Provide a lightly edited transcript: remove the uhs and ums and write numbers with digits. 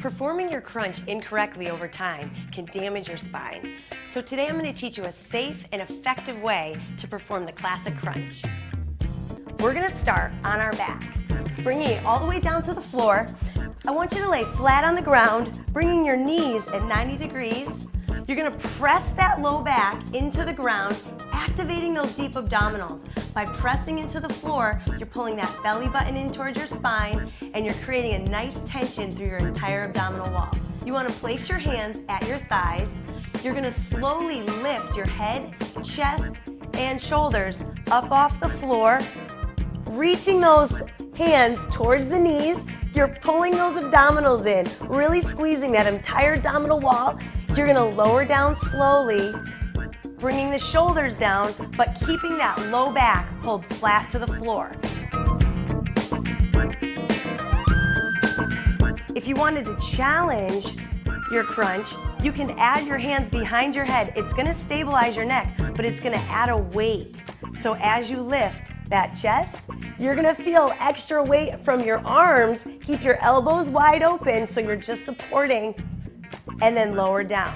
Performing your crunch incorrectly over time can damage your spine. So today I'm going to teach you a safe and effective way to perform the classic crunch. We're going to start on our back, bringing it all the way down to the floor. I want you to lay flat on the ground, bringing your knees at 90 degrees. You're going to press that low back into the ground, activating those deep abdominals. By pressing into the floor, you're pulling that belly button in towards your spine, and you're creating a nice tension through your entire abdominal wall. You want to place your hands at your thighs. You're going to slowly lift your head, chest, and shoulders up off the floor, reaching those hands towards the knees. You're pulling those abdominals in, really squeezing that entire abdominal wall. You're going to lower down slowly, bringing the shoulders down, but keeping that low back pulled flat to the floor. If you wanted to challenge your crunch, you can add your hands behind your head. It's going to stabilize your neck, but it's going to add a weight. So as you lift that chest, you're going to feel extra weight from your arms. Keep your elbows wide open so you're just supporting, and then lower down.